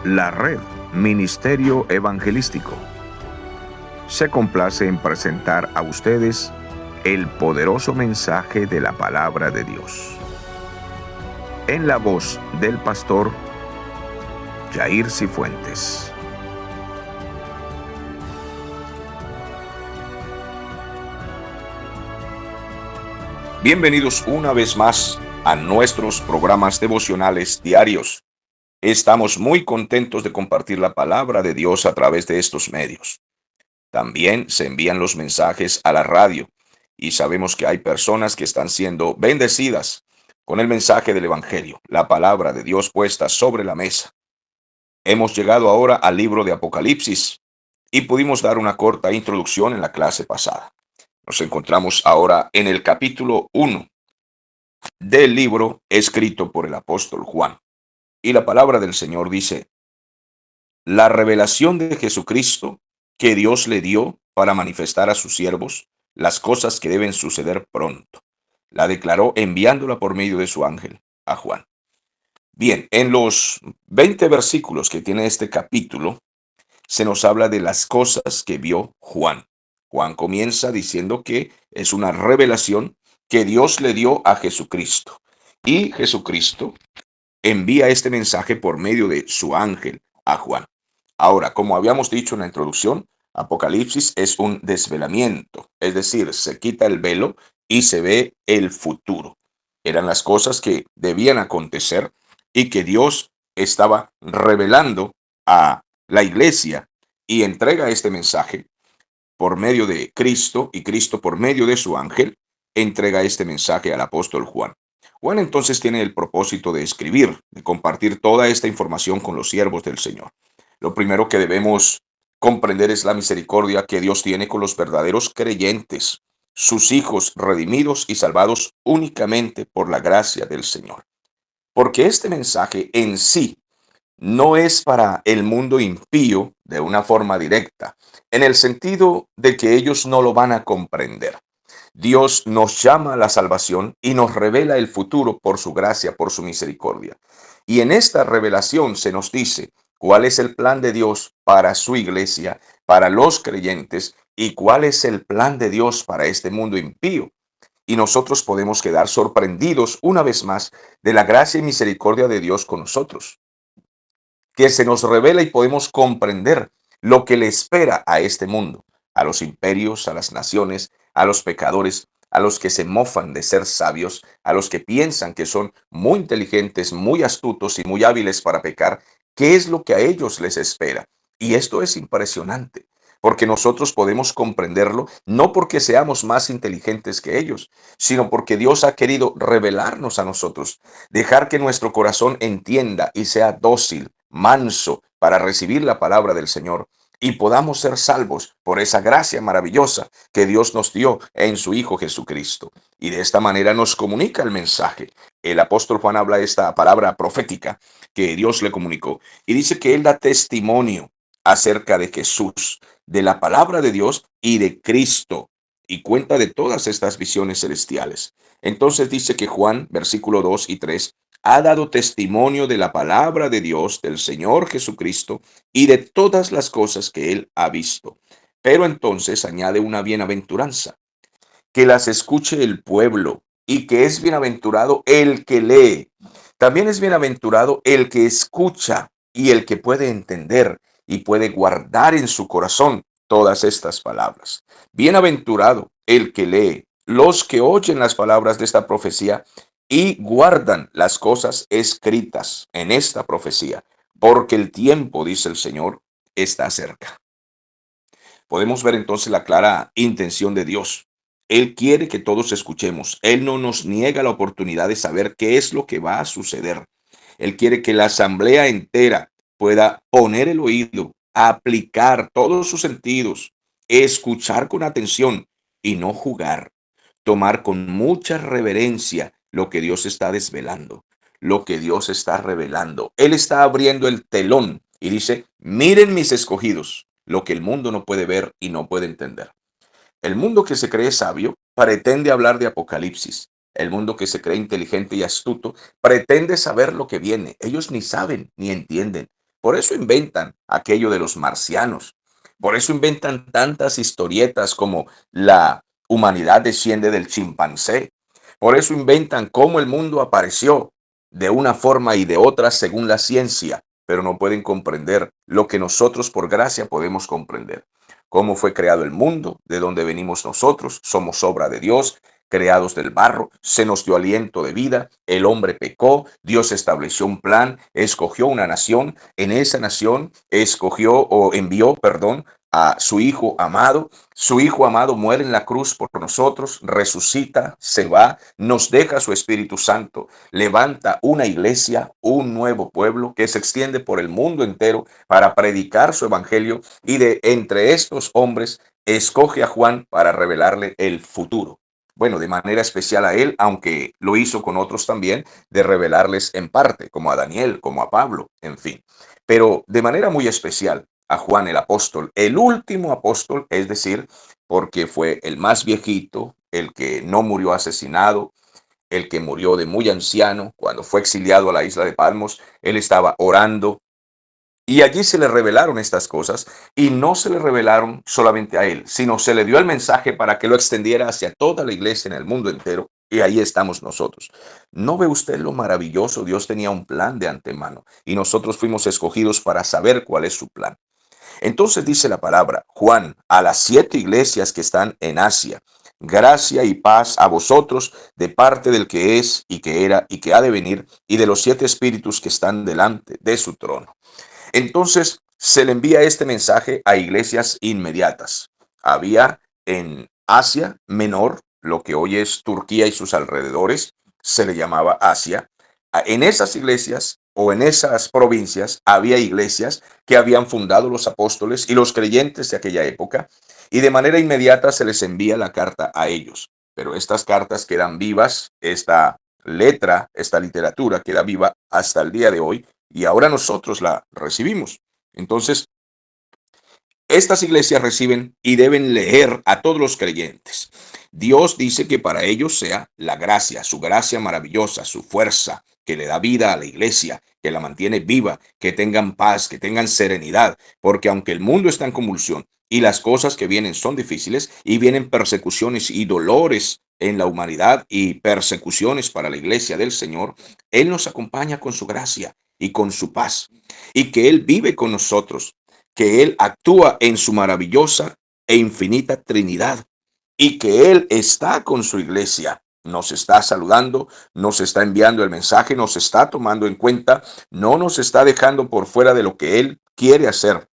La Red Ministerio Evangelístico se complace en presentar a ustedes el poderoso mensaje de la Palabra de Dios, en la voz del pastor Jair Cifuentes. Bienvenidos una vez más a nuestros programas devocionales diarios. Estamos muy contentos de compartir la palabra de Dios a través de estos medios. También se envían los mensajes a la radio y sabemos que hay personas que están siendo bendecidas con el mensaje del Evangelio, la palabra de Dios puesta sobre la mesa. Hemos llegado ahora al libro de Apocalipsis y pudimos dar una corta introducción en la clase pasada. Nos encontramos ahora en el capítulo 1 del libro escrito por el apóstol Juan. Y la palabra del Señor dice: la revelación de Jesucristo que Dios le dio para manifestar a sus siervos las cosas que deben suceder pronto. La declaró enviándola por medio de su ángel a Juan. Bien, en los 20 versículos que tiene este capítulo, se nos habla de las cosas que vio Juan. Juan comienza diciendo que es una revelación que Dios le dio a Jesucristo. Y Jesucristo envía este mensaje por medio de su ángel a Juan. Ahora, como habíamos dicho en la introducción, Apocalipsis es un desvelamiento, es decir, se quita el velo y se ve el futuro. Eran las cosas que debían acontecer y que Dios estaba revelando a la iglesia, y entrega este mensaje por medio de Cristo, y Cristo por medio de su ángel entrega este mensaje al apóstol Juan. Juan entonces tiene el propósito de escribir, de compartir toda esta información con los siervos del Señor. Lo primero que debemos comprender es la misericordia que Dios tiene con los verdaderos creyentes, sus hijos redimidos y salvados únicamente por la gracia del Señor. Porque este mensaje en sí no es para el mundo impío de una forma directa, en el sentido de que ellos no lo van a comprender. Dios nos llama a la salvación y nos revela el futuro por su gracia, por su misericordia. Y en esta revelación se nos dice cuál es el plan de Dios para su iglesia, para los creyentes, y cuál es el plan de Dios para este mundo impío. Y nosotros podemos quedar sorprendidos una vez más de la gracia y misericordia de Dios con nosotros, que se nos revela y podemos comprender lo que le espera a este mundo, a los imperios, a las naciones, a los pecadores, a los que se mofan de ser sabios, a los que piensan que son muy inteligentes, muy astutos y muy hábiles para pecar. ¿Qué es lo que a ellos les espera? Y esto es impresionante, porque nosotros podemos comprenderlo no porque seamos más inteligentes que ellos, sino porque Dios ha querido revelarnos a nosotros, dejar que nuestro corazón entienda y sea dócil, manso, para recibir la palabra del Señor, y podamos ser salvos por esa gracia maravillosa que Dios nos dio en su Hijo Jesucristo. Y de esta manera nos comunica el mensaje. El apóstol Juan habla esta palabra profética que Dios le comunicó, y dice que él da testimonio acerca de Jesús, de la palabra de Dios y de Cristo, y cuenta de todas estas visiones celestiales. Entonces dice que Juan, versículo 2 y 3, ha dado testimonio de la palabra de Dios, del Señor Jesucristo, y de todas las cosas que él ha visto. Pero entonces añade una bienaventuranza: que las escuche el pueblo, y que es bienaventurado el que lee. También es bienaventurado el que escucha y el que puede entender y puede guardar en su corazón todas estas palabras. Bienaventurado el que lee, los que oyen las palabras de esta profecía y guardan las cosas escritas en esta profecía, porque el tiempo, dice el Señor, está cerca. Podemos ver entonces la clara intención de Dios. Él quiere que todos escuchemos. Él no nos niega la oportunidad de saber qué es lo que va a suceder. Él quiere que la asamblea entera pueda poner el oído, aplicar todos sus sentidos, escuchar con atención y no jugar. Tomar con mucha reverencia lo que Dios está desvelando, lo que Dios está revelando. Él está abriendo el telón y dice: miren mis escogidos, lo que el mundo no puede ver y no puede entender. El mundo que se cree sabio pretende hablar de Apocalipsis. El mundo que se cree inteligente y astuto pretende saber lo que viene. Ellos ni saben ni entienden, Por eso inventan aquello de los marcianos. Por eso inventan tantas historietas como la humanidad desciende del chimpancé. Por eso inventan cómo el mundo apareció de una forma y de otra según la ciencia, pero no pueden comprender lo que nosotros por gracia podemos comprender. Cómo fue creado el mundo, de dónde venimos nosotros, somos obra de Dios, creados del barro, se nos dio aliento de vida, el hombre pecó, Dios estableció un plan, escogió una nación, en esa nación escogió o envió, perdón, a su hijo amado muere en la cruz por nosotros, resucita, se va, nos deja su Espíritu Santo, levanta una iglesia, un nuevo pueblo que se extiende por el mundo entero para predicar su evangelio y de entre estos hombres escoge a Juan para revelarle el futuro. Bueno, de manera especial a él, aunque lo hizo con otros también, de revelarles en parte, como a Daniel, como a Pablo, en fin. Pero de manera muy especial a Juan el apóstol, el último apóstol, es decir, porque fue el más viejito, el que no murió asesinado, el que murió de muy anciano, cuando fue exiliado a la isla de Palmos, él estaba orando y allí se le revelaron estas cosas y no se le revelaron solamente a él, sino se le dio el mensaje para que lo extendiera hacia toda la iglesia en el mundo entero. Y ahí estamos nosotros. ¿No ve usted lo maravilloso? Dios tenía un plan de antemano y nosotros fuimos escogidos para saber cuál es su plan. Entonces dice la palabra, Juan, a las 7 iglesias que están en Asia, gracia y paz a vosotros de parte del que es y que era y que ha de venir y de los 7 espíritus que están delante de su trono. Entonces se le envía este mensaje a iglesias inmediatas. Había en Asia Menor, lo que hoy es Turquía y sus alrededores, se le llamaba Asia. En esas iglesias o en esas provincias había iglesias que habían fundado los apóstoles y los creyentes de aquella época, y de manera inmediata se les envía la carta a ellos. Pero estas cartas quedan vivas, esta letra, esta literatura queda viva hasta el día de hoy y ahora nosotros la recibimos. Entonces, estas iglesias reciben y deben leer a todos los creyentes. Dios dice que para ellos sea la gracia, su gracia maravillosa, su fuerza, que le da vida a la iglesia, que la mantiene viva, que tengan paz, que tengan serenidad, porque aunque el mundo está en convulsión y las cosas que vienen son difíciles y vienen persecuciones y dolores en la humanidad y persecuciones para la iglesia del Señor, Él nos acompaña con su gracia y con su paz y que Él vive con nosotros, que Él actúa en su maravillosa e infinita Trinidad y que Él está con su iglesia. Nos está saludando, nos está enviando el mensaje, nos está tomando en cuenta, no nos está dejando por fuera de lo que Él quiere hacer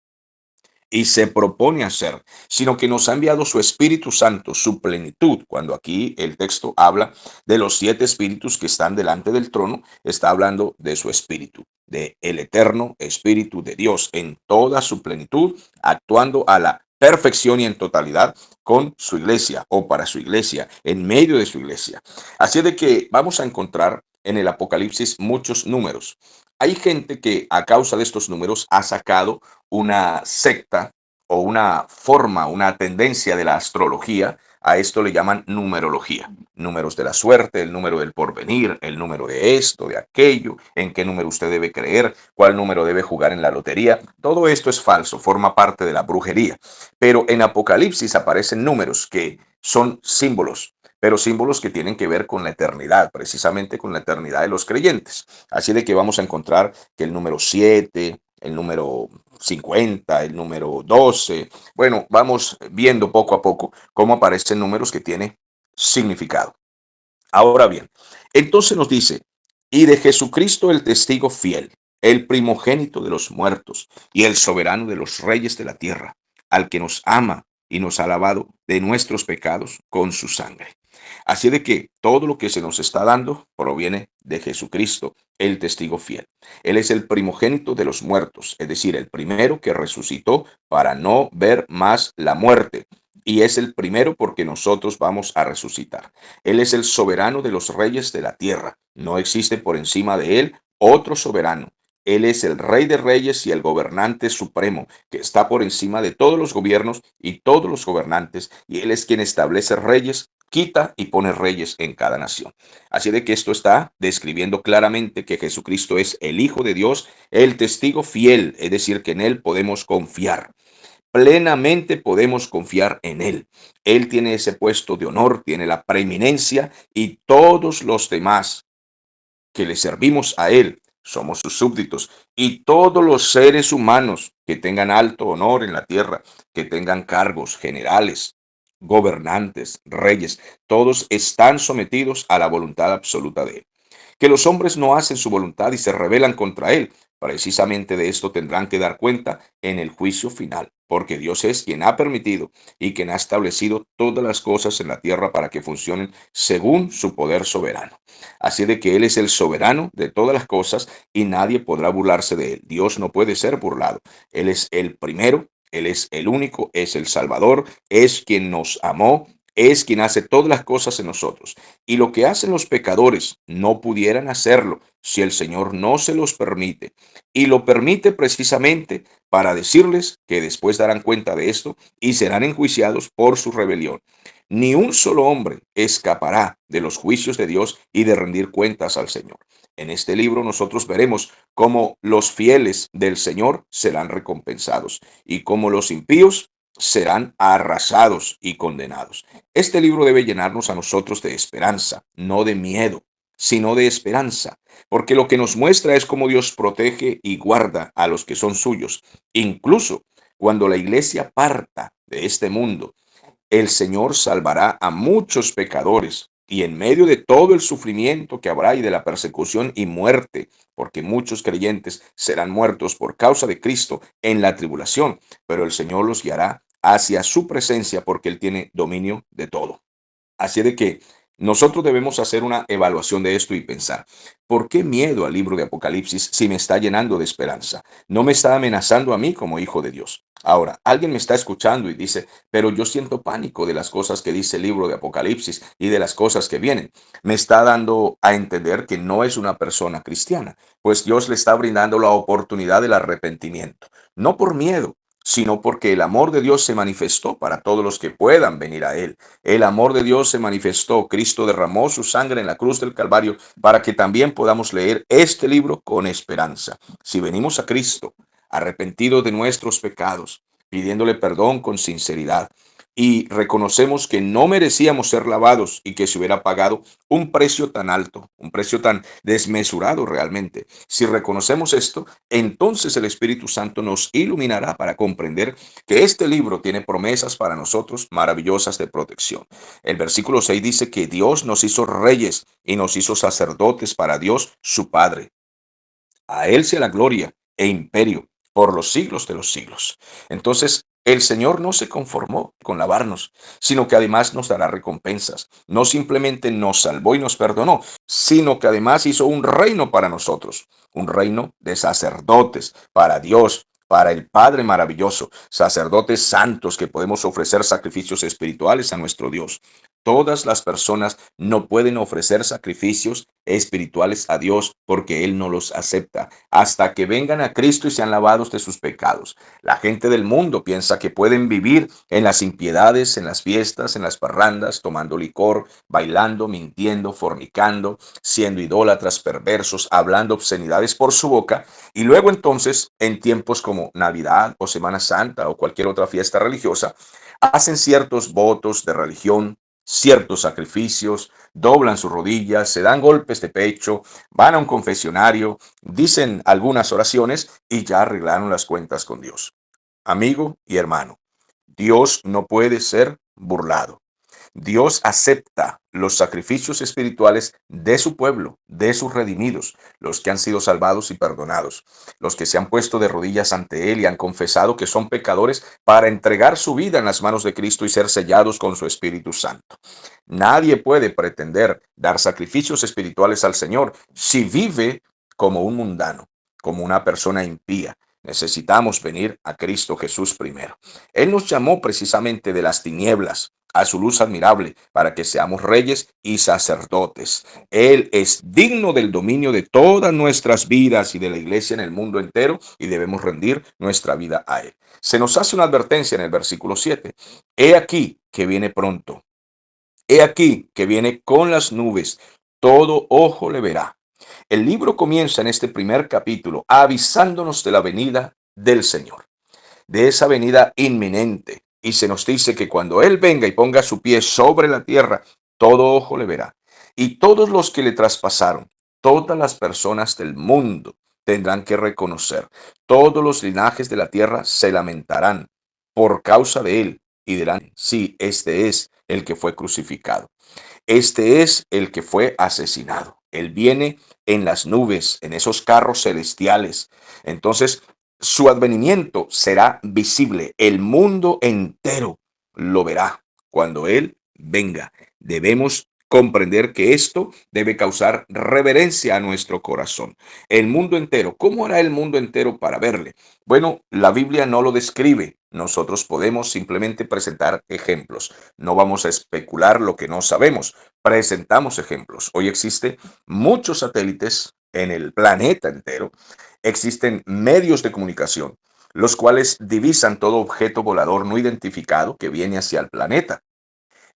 y se propone hacer, sino que nos ha enviado su Espíritu Santo, su plenitud. Cuando aquí el texto habla de los 7 espíritus que están delante del trono, está hablando de su Espíritu, de el eterno Espíritu de Dios en toda su plenitud, actuando a la perfección y en totalidad con su iglesia o para su iglesia, en medio de su iglesia. Así de que vamos a encontrar en el Apocalipsis muchos números. Hay gente que a causa de estos números ha sacado una secta o una forma, una tendencia de la astrología. A esto le llaman numerología. Números de la suerte, el número del porvenir, el número de esto, de aquello, en qué número usted debe creer, cuál número debe jugar en la lotería. Todo esto es falso, forma parte de la brujería. Pero en Apocalipsis aparecen números que son símbolos, pero símbolos que tienen que ver con la eternidad, precisamente con la eternidad de los creyentes. Así de que vamos a encontrar que el número 7, el número 50, el número 12. Bueno, vamos viendo poco a poco cómo aparecen números que tienen significado. Ahora bien, entonces nos dice, y de Jesucristo el testigo fiel, el primogénito de los muertos y el soberano de los reyes de la tierra, al que nos ama y nos ha lavado de nuestros pecados con su sangre. Así de que todo lo que se nos está dando proviene de Jesucristo, el testigo fiel. Él es el primogénito de los muertos, es decir, el primero que resucitó para no ver más la muerte. Y es el primero porque nosotros vamos a resucitar. Él es el soberano de los reyes de la tierra. No existe por encima de él otro soberano. Él es el rey de reyes y el gobernante supremo, que está por encima de todos los gobiernos y todos los gobernantes, y él es quien establece reyes quita y pone reyes en cada nación. Así de que esto está describiendo claramente que Jesucristo es el Hijo de Dios, el testigo fiel, es decir, que en Él podemos confiar. Plenamente podemos confiar en Él. Él tiene ese puesto de honor, tiene la preeminencia y todos los demás que le servimos a Él somos sus súbditos. Y todos los seres humanos que tengan alto honor en la tierra, que tengan cargos generales, gobernantes, reyes, todos están sometidos a la voluntad absoluta de Él. Que los hombres no hacen su voluntad y se rebelan contra Él. Precisamente de esto tendrán que dar cuenta en el juicio final, porque Dios es quien ha permitido y quien ha establecido todas las cosas en la tierra para que funcionen según su poder soberano. Así de que Él es el soberano de todas las cosas y nadie podrá burlarse de Él. Dios no puede ser burlado. Él es el primero, Él es el único, es el Salvador, es quien nos amó, es quien hace todas las cosas en nosotros. Y lo que hacen los pecadores no pudieran hacerlo si el Señor no se los permite. Y lo permite precisamente para decirles que después darán cuenta de esto y serán enjuiciados por su rebelión. Ni un solo hombre escapará de los juicios de Dios y de rendir cuentas al Señor. En este libro nosotros veremos cómo los fieles del Señor serán recompensados y cómo los impíos serán arrasados y condenados. Este libro debe llenarnos a nosotros de esperanza, no de miedo, sino de esperanza, porque lo que nos muestra es cómo Dios protege y guarda a los que son suyos, incluso cuando la iglesia parta de este mundo. El Señor salvará a muchos pecadores y en medio de todo el sufrimiento que habrá y de la persecución y muerte, porque muchos creyentes serán muertos por causa de Cristo en la tribulación, pero el Señor los guiará hacia su presencia porque Él tiene dominio de todo. Así de que nosotros debemos hacer una evaluación de esto y pensar, ¿por qué miedo al libro de Apocalipsis si me está llenando de esperanza? No me está amenazando a mí como hijo de Dios. Ahora, alguien me está escuchando y dice, pero yo siento pánico de las cosas que dice el libro de Apocalipsis y de las cosas que vienen. Me está dando a entender que no es una persona cristiana, pues Dios le está brindando la oportunidad del arrepentimiento, no por miedo, sino porque el amor de Dios se manifestó para todos los que puedan venir a Él. El amor de Dios se manifestó. Cristo derramó su sangre en la cruz del Calvario para que también podamos leer este libro con esperanza. Si venimos a Cristo arrepentidos de nuestros pecados, pidiéndole perdón con sinceridad y reconocemos que no merecíamos ser lavados y que se hubiera pagado un precio tan alto, un precio tan desmesurado realmente. Si reconocemos esto, entonces el Espíritu Santo nos iluminará para comprender que este libro tiene promesas para nosotros maravillosas de protección. El versículo 6 dice que Dios nos hizo reyes y nos hizo sacerdotes para Dios, su Padre. A Él sea la gloria e imperio por los siglos de los siglos. Entonces, el Señor no se conformó con lavarnos, sino que además nos dará recompensas. No simplemente nos salvó y nos perdonó, sino que además hizo un reino para nosotros, un reino de sacerdotes para Dios, para el Padre maravilloso, sacerdotes santos que podemos ofrecer sacrificios espirituales a nuestro Dios. Todas las personas no pueden ofrecer sacrificios espirituales a Dios porque Él no los acepta hasta que vengan a Cristo y sean lavados de sus pecados. La gente del mundo piensa que pueden vivir en las impiedades, en las fiestas, en las parrandas, tomando licor, bailando, mintiendo, fornicando, siendo idólatras, perversos, hablando obscenidades por su boca y luego entonces en tiempos como Navidad o Semana Santa o cualquier otra fiesta religiosa hacen ciertos votos de religión, ciertos sacrificios, doblan sus rodillas, se dan golpes de pecho, van a un confesionario, dicen algunas oraciones y ya arreglaron las cuentas con Dios. Amigo y hermano, Dios no puede ser burlado. Dios acepta los sacrificios espirituales de su pueblo, de sus redimidos, los que han sido salvados y perdonados, los que se han puesto de rodillas ante Él y han confesado que son pecadores para entregar su vida en las manos de Cristo y ser sellados con su Espíritu Santo. Nadie puede pretender dar sacrificios espirituales al Señor si vive como un mundano, como una persona impía. Necesitamos venir a Cristo Jesús primero. Él nos llamó precisamente de las tinieblas a su luz admirable para que seamos reyes y sacerdotes. Él es digno del dominio de todas nuestras vidas y de la iglesia en el mundo entero y debemos rendir nuestra vida a Él. Se nos hace una advertencia en el versículo 7. He aquí que viene pronto. He aquí que viene con las nubes, todo ojo le verá. El libro comienza en este primer capítulo avisándonos de la venida del Señor, de esa venida inminente. Y se nos dice que cuando Él venga y ponga su pie sobre la tierra, todo ojo le verá. Y todos los que le traspasaron, todas las personas del mundo tendrán que reconocer. Todos los linajes de la tierra se lamentarán por causa de Él y dirán, sí, este es el que fue crucificado. Este es el que fue asesinado. Él viene en las nubes, en esos carros celestiales. Entonces, su advenimiento será visible. El mundo entero lo verá cuando Él venga. Debemos comprender que esto debe causar reverencia a nuestro corazón. El mundo entero, ¿cómo hará el mundo entero para verle? Bueno, la Biblia no lo describe. Nosotros podemos simplemente presentar ejemplos. No vamos a especular lo que no sabemos. Presentamos ejemplos. Hoy existen muchos satélites en el planeta entero. Existen medios de comunicación, los cuales divisan todo objeto volador no identificado que viene hacia el planeta.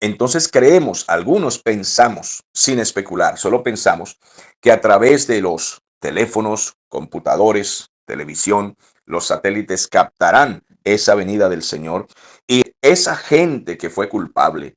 Entonces creemos, algunos pensamos, sin especular, solo pensamos que a través de los teléfonos, computadores, televisión, los satélites captarán esa venida del Señor y esa gente que fue culpable,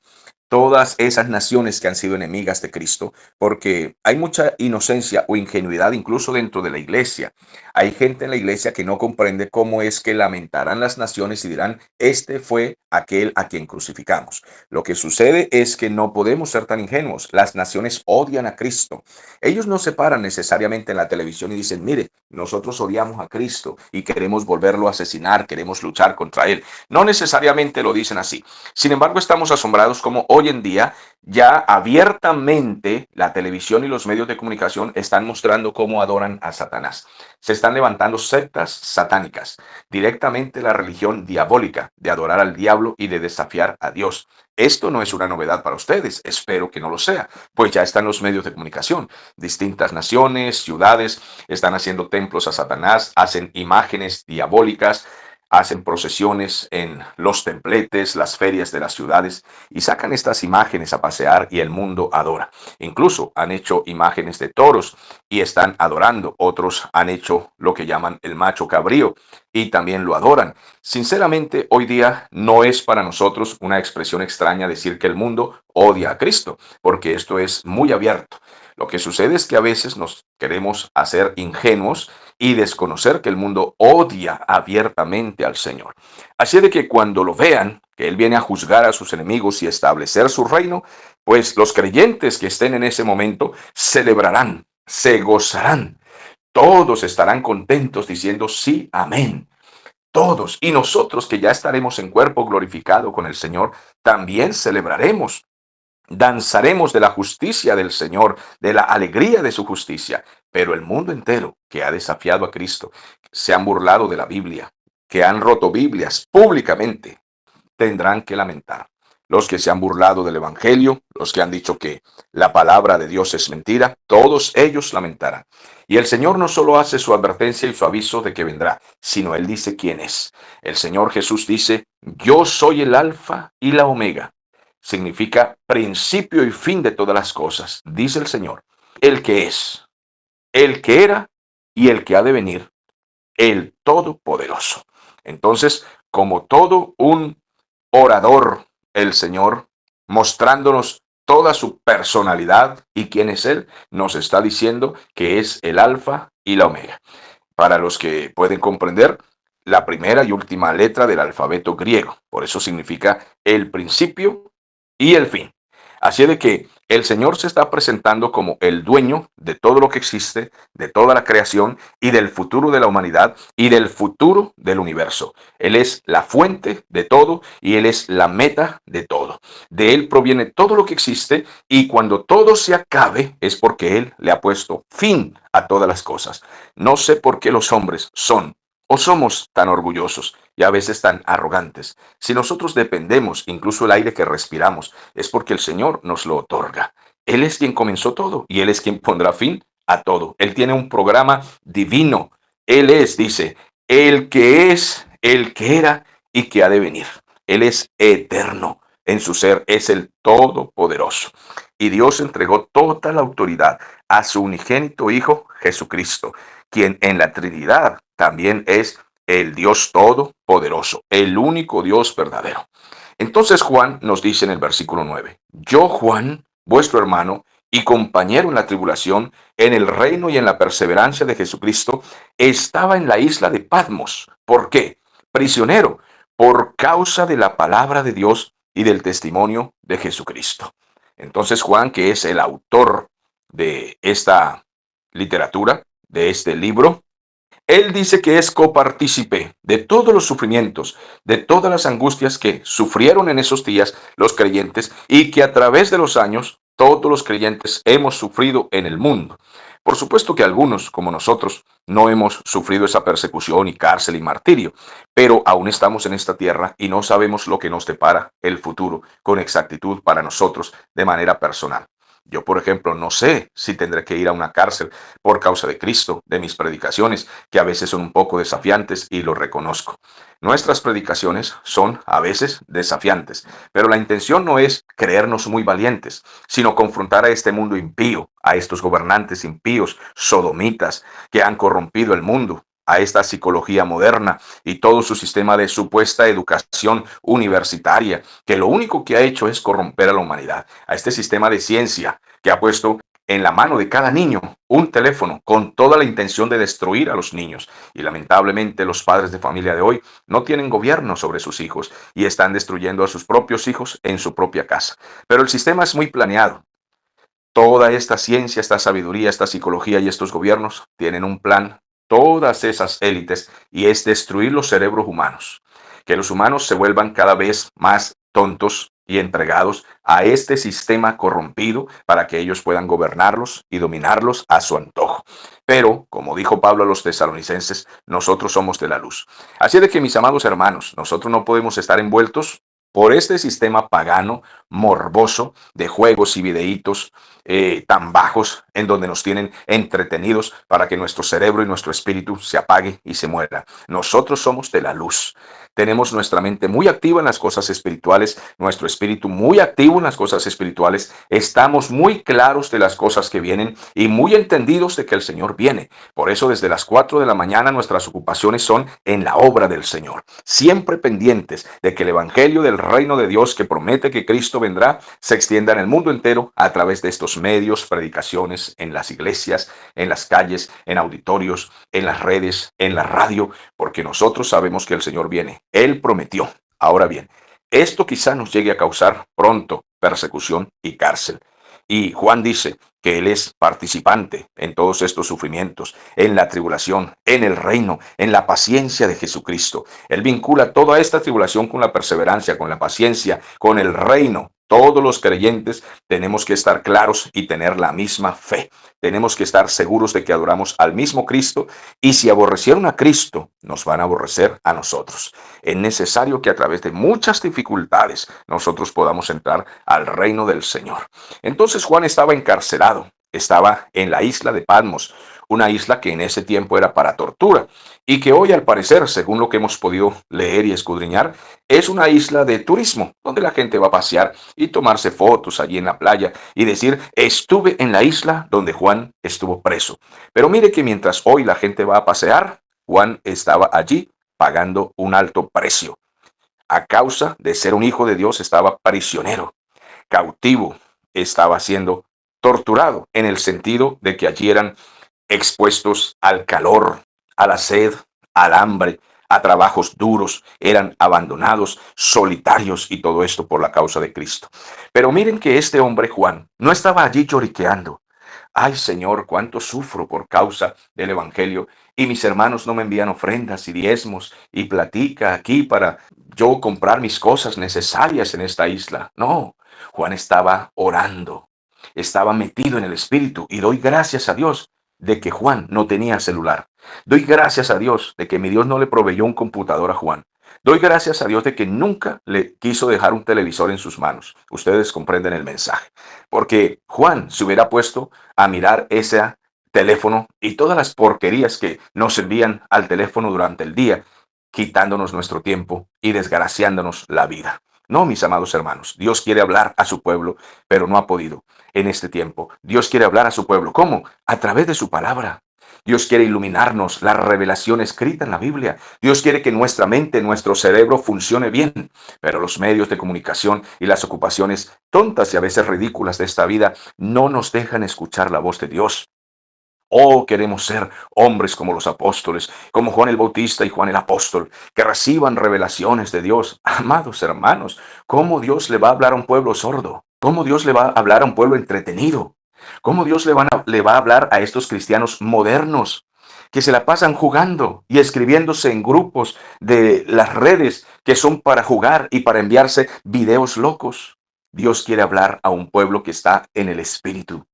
todas esas naciones que han sido enemigas de Cristo, porque hay mucha inocencia o ingenuidad incluso dentro de la iglesia. Hay gente en la iglesia que no comprende cómo es que lamentarán las naciones y dirán, este fue aquel a quien crucificamos. Lo que sucede es que no podemos ser tan ingenuos. Las naciones odian a Cristo. Ellos no se paran necesariamente en la televisión y dicen, mire, nosotros odiamos a Cristo y queremos volverlo a asesinar, queremos luchar contra él. No necesariamente lo dicen así. Sin embargo, estamos asombrados como hoy en día ya abiertamente la televisión y los medios de comunicación están mostrando cómo adoran a Satanás. Se están levantando sectas satánicas, directamente la religión diabólica de adorar al diablo y de desafiar a Dios. Esto no es una novedad para ustedes, espero que no lo sea, pues ya están los medios de comunicación. Distintas naciones, ciudades están haciendo templos a Satanás, hacen imágenes diabólicas, hacen procesiones en los templetes, las ferias de las ciudades y sacan estas imágenes a pasear y el mundo adora. Incluso han hecho imágenes de toros y están adorando. Otros han hecho lo que llaman el macho cabrío y también lo adoran. Sinceramente, hoy día no es para nosotros una expresión extraña decir que el mundo odia a Cristo, porque esto es muy abierto. Lo que sucede es que a veces nos queremos hacer ingenuos y desconocer que el mundo odia abiertamente al Señor. Así de que cuando lo vean, que Él viene a juzgar a sus enemigos y establecer su reino, pues los creyentes que estén en ese momento celebrarán, se gozarán. Todos estarán contentos diciendo sí, amén. Todos. Y nosotros que ya estaremos en cuerpo glorificado con el Señor, también celebraremos. Danzaremos de la justicia del Señor, de la alegría de su justicia. Pero el mundo entero que ha desafiado a Cristo, se han burlado de la Biblia, que han roto Biblias públicamente, tendrán que lamentar. Los que se han burlado del Evangelio, los que han dicho que la palabra de Dios es mentira, todos ellos lamentarán. Y el Señor no solo hace su advertencia y su aviso de que vendrá, sino Él dice quién es. El Señor Jesús dice, yo soy el alfa y la omega. Significa principio y fin de todas las cosas, dice el Señor. El que es, el que era y el que ha de venir, el Todopoderoso. Entonces, como todo un orador, el Señor, mostrándonos toda su personalidad y quién es Él, nos está diciendo que es el alfa y la omega. Para los que pueden comprender, la primera y última letra del alfabeto griego. Por eso significa el principio y el fin. Así de que el Señor se está presentando como el dueño de todo lo que existe, de toda la creación y del futuro de la humanidad y del futuro del universo. Él es la fuente de todo y Él es la meta de todo. De Él proviene todo lo que existe y cuando todo se acabe es porque Él le ha puesto fin a todas las cosas. No sé por qué los hombres son o somos tan orgullosos y a veces tan arrogantes. Si nosotros dependemos, incluso el aire que respiramos, es porque el Señor nos lo otorga. Él es quien comenzó todo y Él es quien pondrá fin a todo. Él tiene un programa divino. Él es, dice, el que es, el que era y que ha de venir. Él es eterno. en su ser es el Todopoderoso. Y Dios entregó toda la autoridad a su unigénito Hijo Jesucristo, quien en la Trinidad también es el Dios Todopoderoso, el único Dios verdadero. Entonces Juan nos dice en el versículo 9: yo, Juan, vuestro hermano y compañero en la tribulación, en el reino y en la perseverancia de Jesucristo, estaba en la isla de Patmos. ¿Por qué? Prisionero, por causa de la palabra de Dios y del testimonio de Jesucristo. Entonces Juan, que es el autor de esta literatura, de este libro, él dice que es copartícipe de todos los sufrimientos, de todas las angustias que sufrieron en esos días los creyentes y que a través de los años todos los creyentes hemos sufrido en el mundo. Por supuesto que algunos, como nosotros, no hemos sufrido esa persecución y cárcel y martirio, pero aún estamos en esta tierra y no sabemos lo que nos depara el futuro con exactitud para nosotros de manera personal. Yo, por ejemplo, no sé si tendré que ir a una cárcel por causa de Cristo, de mis predicaciones, que a veces son un poco desafiantes y lo reconozco. Nuestras predicaciones son a veces desafiantes, pero la intención no es creernos muy valientes, sino confrontar a este mundo impío, a estos gobernantes impíos, sodomitas, que han corrompido el mundo, a esta psicología moderna y todo su sistema de supuesta educación universitaria, que lo único que ha hecho es corromper a la humanidad, a este sistema de ciencia que ha puesto en la mano de cada niño un teléfono con toda la intención de destruir a los niños. Y lamentablemente los padres de familia de hoy no tienen gobierno sobre sus hijos y están destruyendo a sus propios hijos en su propia casa. Pero el sistema es muy planeado. Toda esta ciencia, esta sabiduría, esta psicología y estos gobiernos tienen un plan, todas esas élites, y es destruir los cerebros humanos. Que los humanos se vuelvan cada vez más tontos y entregados a este sistema corrompido para que ellos puedan gobernarlos y dominarlos a su antojo. Pero, como dijo Pablo a los tesalonicenses, nosotros somos de la luz. Así de que, mis amados hermanos, nosotros no podemos estar envueltos por este sistema pagano, morboso, de juegos y videitos tan bajos en donde nos tienen entretenidos para que nuestro cerebro y nuestro espíritu se apague y se muera. Nosotros somos de la luz. Tenemos nuestra mente muy activa en las cosas espirituales, nuestro espíritu muy activo en las cosas espirituales. Estamos muy claros de las cosas que vienen y muy entendidos de que el Señor viene. Por eso desde las 4 de la mañana nuestras ocupaciones son en la obra del Señor. Siempre pendientes de que el Evangelio del reino de Dios que promete que Cristo vendrá se extienda en el mundo entero a través de estos medios, predicaciones en las iglesias, en las calles, en auditorios, en las redes, en la radio, porque nosotros sabemos que el Señor viene. Él prometió. Ahora bien, esto quizá nos llegue a causar pronto persecución y cárcel. Y Juan dice que él es participante en todos estos sufrimientos, en la tribulación, en el reino, en la paciencia de Jesucristo. Él vincula toda esta tribulación con la perseverancia, con la paciencia, con el reino. Todos los creyentes tenemos que estar claros y tener la misma fe. Tenemos que estar seguros de que adoramos al mismo Cristo, y si aborrecieron a Cristo, nos van a aborrecer a nosotros. Es necesario que a través de muchas dificultades nosotros podamos entrar al reino del Señor. Entonces Juan estaba encarcelado, estaba en la isla de Patmos, una isla que en ese tiempo era para tortura y que hoy, al parecer, según lo que hemos podido leer y escudriñar, es una isla de turismo donde la gente va a pasear y tomarse fotos allí en la playa y decir: estuve en la isla donde Juan estuvo preso. Pero mire que mientras hoy la gente va a pasear, Juan estaba allí pagando un alto precio. A causa de ser un hijo de Dios, estaba prisionero, cautivo, estaba siendo torturado en el sentido de que allí eran expuestos al calor, a la sed, al hambre, a trabajos duros, eran abandonados, solitarios, y todo esto por la causa de Cristo. Pero miren que este hombre Juan no estaba allí lloriqueando. Ay, Señor, cuánto sufro por causa del Evangelio, y mis hermanos no me envían ofrendas y diezmos y platica aquí para yo comprar mis cosas necesarias en esta isla. No, Juan estaba orando, estaba metido en el Espíritu, y doy gracias a Dios de que Juan no tenía celular. Doy gracias a Dios de que mi Dios no le proveyó un computador a Juan. Doy gracias a Dios de que nunca le quiso dejar un televisor en sus manos. Ustedes comprenden el mensaje. Porque Juan se hubiera puesto a mirar ese teléfono y todas las porquerías que nos envían al teléfono durante el día, quitándonos nuestro tiempo y desgraciándonos la vida. No, mis amados hermanos, Dios quiere hablar a su pueblo, pero no ha podido en este tiempo. Dios quiere hablar a su pueblo. ¿Cómo? A través de su palabra. Dios quiere iluminarnos la revelación escrita en la Biblia. Dios quiere que nuestra mente, nuestro cerebro funcione bien. Pero los medios de comunicación y las ocupaciones tontas y a veces ridículas de esta vida no nos dejan escuchar la voz de Dios. Oh, queremos ser hombres como los apóstoles, como Juan el Bautista y Juan el Apóstol, que reciban revelaciones de Dios. Amados hermanos, ¿cómo Dios le va a hablar a un pueblo sordo? ¿Cómo Dios le va a hablar a un pueblo entretenido? ¿Cómo Dios le va a hablar a estos cristianos modernos que se la pasan jugando y escribiéndose en grupos de las redes que son para jugar y para enviarse videos locos? Dios quiere hablar a un pueblo que está en el Espíritu,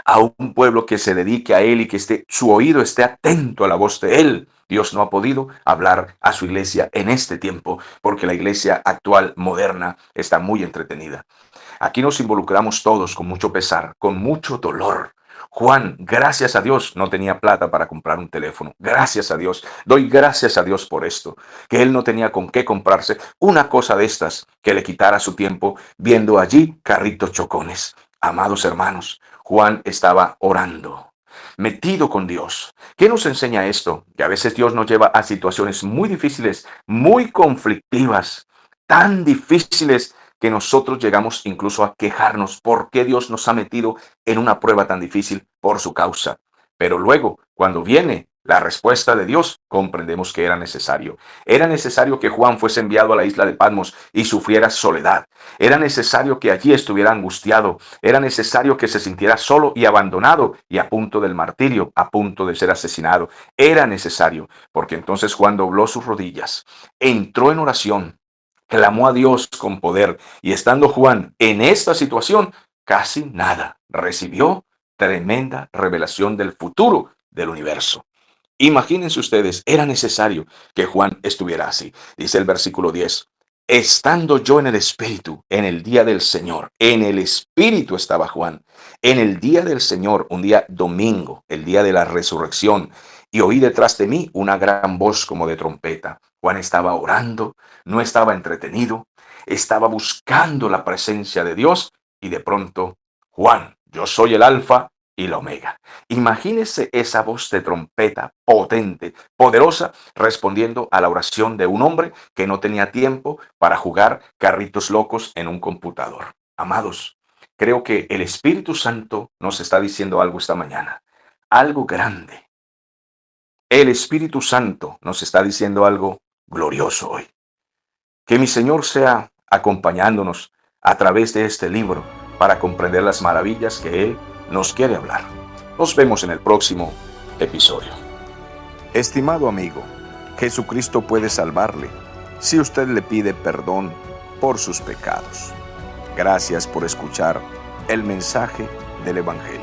a un pueblo que se dedique a Él y que su oído esté atento a la voz de Él. Dios no ha podido hablar a su iglesia en este tiempo porque la iglesia actual, moderna, está muy entretenida. Aquí nos involucramos todos con mucho pesar, con mucho dolor. Juan, gracias a Dios, no tenía plata para comprar un teléfono. Gracias a Dios. Doy gracias a Dios por esto. Que él no tenía con qué comprarse una cosa de estas que le quitara su tiempo viendo allí carritos chocones. Amados hermanos, Juan estaba orando, metido con Dios. ¿Qué nos enseña esto? Que a veces Dios nos lleva a situaciones muy difíciles, muy conflictivas, tan difíciles que nosotros llegamos incluso a quejarnos por qué Dios nos ha metido en una prueba tan difícil por su causa. Pero luego, cuando viene la respuesta de Dios, comprendemos que era necesario. Era necesario que Juan fuese enviado a la isla de Patmos y sufriera soledad. Era necesario que allí estuviera angustiado. Era necesario que se sintiera solo y abandonado y a punto del martirio, a punto de ser asesinado. Era necesario, porque entonces Juan dobló sus rodillas, entró en oración, clamó a Dios con poder, y estando Juan en esta situación, casi nada, recibió tremenda revelación del futuro del universo. Imagínense ustedes, era necesario que Juan estuviera así. Dice el versículo 10, estando yo en el Espíritu, en el día del Señor, en el Espíritu estaba Juan, en el día del Señor, un día domingo, el día de la resurrección, y oí detrás de mí una gran voz como de trompeta. Juan estaba orando, no estaba entretenido, estaba buscando la presencia de Dios, y de pronto, Juan, yo soy el Alfa y la Omega. Imagínese esa voz de trompeta potente, poderosa, respondiendo a la oración de un hombre que no tenía tiempo para jugar carritos locos en un computador. Amados, creo que el Espíritu Santo nos está diciendo algo esta mañana, algo grande. El Espíritu Santo nos está diciendo algo glorioso hoy. Que mi Señor sea acompañándonos a través de este libro para comprender las maravillas que Él nos quiere hablar. Nos vemos en el próximo episodio. Estimado amigo, Jesucristo puede salvarle si usted le pide perdón por sus pecados. Gracias por escuchar el mensaje del Evangelio.